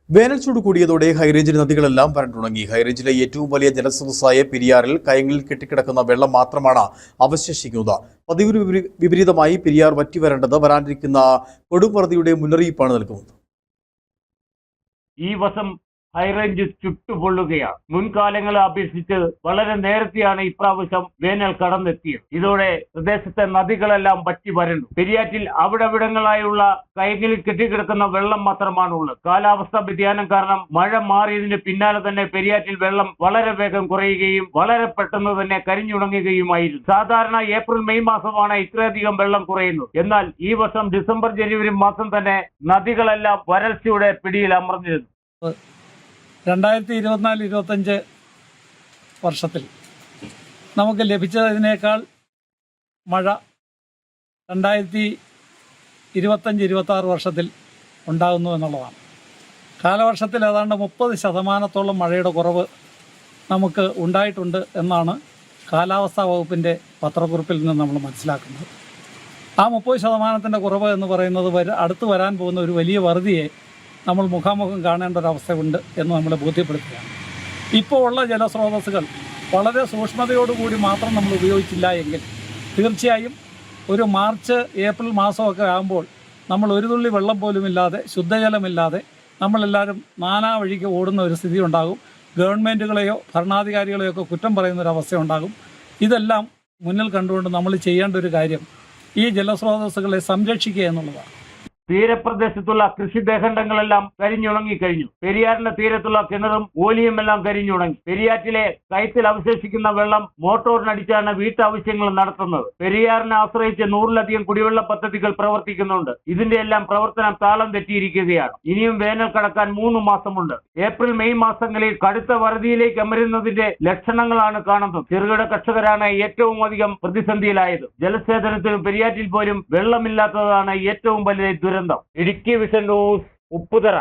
വേനൽ ചൂട് കൂടിയതോടെ ഹൈറേഞ്ചിലെ നദികളെല്ലാം വരണ്ടുണങ്ങി. ഹൈറേഞ്ചിലെ ഏറ്റവും വലിയ ജലസ്രോതസ്സായ പെരിയാറിൽ കയങ്ങളിൽ കെട്ടിക്കിടക്കുന്ന വെള്ളം മാത്രമാണ് അവശേഷിക്കുന്നത്. പതിവിന് വിപരീതമായി പെരിയാർ വറ്റിവരേണ്ടത് വരാനിരിക്കുന്ന കൊടുംവരതിയുടെ മുന്നറിയിപ്പാണ് നൽകുന്നത്. ഈ വർഷം ഹൈറേഞ്ച് ചുട്ടുപൊള്ളുകയാണ്. മുൻകാലങ്ങളെ അപേക്ഷിച്ച് വളരെ നേരത്തെയാണ് ഇപ്രാവശ്യം വേനൽ കടന്നെത്തിയത്. ഇതോടെ പ്രദേശത്തെ നദികളെല്ലാം വറ്റി വരണ്ടു. പെരിയാറ്റിൽ അവിടവിടങ്ങളായുള്ള കൈകളിൽ കെട്ടിക്കിടക്കുന്ന വെള്ളം മാത്രമാണുള്ളത്. കാലാവസ്ഥാ വ്യതിയാനം കാരണം മഴ മാറിയതിന് പിന്നാലെ തന്നെ പെരിയാറ്റിൽ വെള്ളം വളരെ വേഗം കുറയുകയും വളരെ പെട്ടെന്ന് തന്നെ കരിഞ്ഞുണങ്ങുകയുമായിരുന്നു. സാധാരണ ഏപ്രിൽ മെയ് മാസമാണ് ഇത്രയധികം വെള്ളം കുറയുന്നത്. എന്നാൽ ഈ വർഷം ഡിസംബർ ജനുവരി മാസം തന്നെ നദികളെല്ലാം വരൾച്ചയുടെ പിടിയിൽ അമർന്നിരുന്നു. 2024-25 വർഷത്തിൽ നമുക്ക് ലഭിച്ചതിനേക്കാൾ മഴ 2025-26 വർഷത്തിൽ ഉണ്ടാകുന്നു എന്നുള്ളതാണ്. കാലവർഷത്തിൽ ഏതാണ്ട് 30% മഴയുടെ കുറവ് നമുക്ക് ഉണ്ടായിട്ടുണ്ട് എന്നാണ് കാലാവസ്ഥാ വകുപ്പിൻ്റെ പത്രക്കുറിപ്പിൽ നിന്ന് നമ്മൾ മനസ്സിലാക്കുന്നത്. ആ 30% കുറവ് എന്ന് പറയുന്നത് അടുത്ത് വരാൻ പോകുന്ന ഒരു വലിയ വറുതിയെ നമ്മൾ മുഖാമുഖം കാണേണ്ട ഒരവസ്ഥയുണ്ട് എന്ന് നമ്മളെ ബോധ്യപ്പെടുത്തുകയാണ്. ഇപ്പോൾ ഉള്ള ജലസ്രോതസ്സുകൾ വളരെ സൂക്ഷ്മതയോടുകൂടി മാത്രം നമ്മൾ ഉപയോഗിച്ചില്ല എങ്കിൽ തീർച്ചയായും ഒരു മാർച്ച് ഏപ്രിൽ മാസമൊക്കെ ആകുമ്പോൾ നമ്മൾ ഒരു തുള്ളി വെള്ളം പോലുമില്ലാതെ ശുദ്ധജലമില്ലാതെ നമ്മളെല്ലാവരും നാനാ വഴിക്ക് ഓടുന്ന ഒരു സ്ഥിതി ഉണ്ടാകും. ഗവൺമെൻറ്റുകളെയോ ഭരണാധികാരികളെയോ ഒക്കെ കുറ്റം പറയുന്നൊരവസ്ഥ ഉണ്ടാകും. ഇതെല്ലാം മുന്നിൽ കണ്ടുകൊണ്ട് നമ്മൾ ചെയ്യേണ്ട ഒരു കാര്യം ഈ ജലസ്രോതസ്സുകളെ സംരക്ഷിക്കുക എന്നുള്ളതാണ്. തീരപ്രദേശത്തുള്ള കൃഷിദേഹണ്ഡങ്ങളെല്ലാം കരിഞ്ഞുണങ്ങി കഴിഞ്ഞു. പെരിയാറിന്റെ തീരത്തുള്ള കിണറും ഓലിയുമെല്ലാം കരിഞ്ഞുണങ്ങി. പെരിയാറ്റിലെ കയത്തിൽ അവശേഷിക്കുന്ന വെള്ളം മോട്ടോറിനടിച്ചാണ് വീട്ടാവശ്യങ്ങൾ നടത്തുന്നത്. പെരിയാറിനെ ആശ്രയിച്ച് 100-ലധികം കുടിവെള്ള പദ്ധതികൾ പ്രവർത്തിക്കുന്നുണ്ട്. ഇതിന്റെ എല്ലാം പ്രവർത്തനം താളം തെറ്റിയിരിക്കുകയാണ്. ഇനിയും വേനൽ കടക്കാൻ 3 മാസമുണ്ട്. ഏപ്രിൽ മെയ് മാസങ്ങളിൽ കടുത്ത വറുതിയിലേക്ക് അമരുന്നതിന്റെ ലക്ഷണങ്ങളാണ് കാണുന്നത്. ചെറുകിട കർഷകരാണ് ഏറ്റവും അധികം പ്രതിസന്ധിയിലായത്. ജലസേചനത്തിനും പെരിയാറ്റിൽ പോലും വെള്ളമില്ലാത്തതാണ് ഏറ്റവും വലിയ ദുരന്തം. Idukki vision news, Upputhara.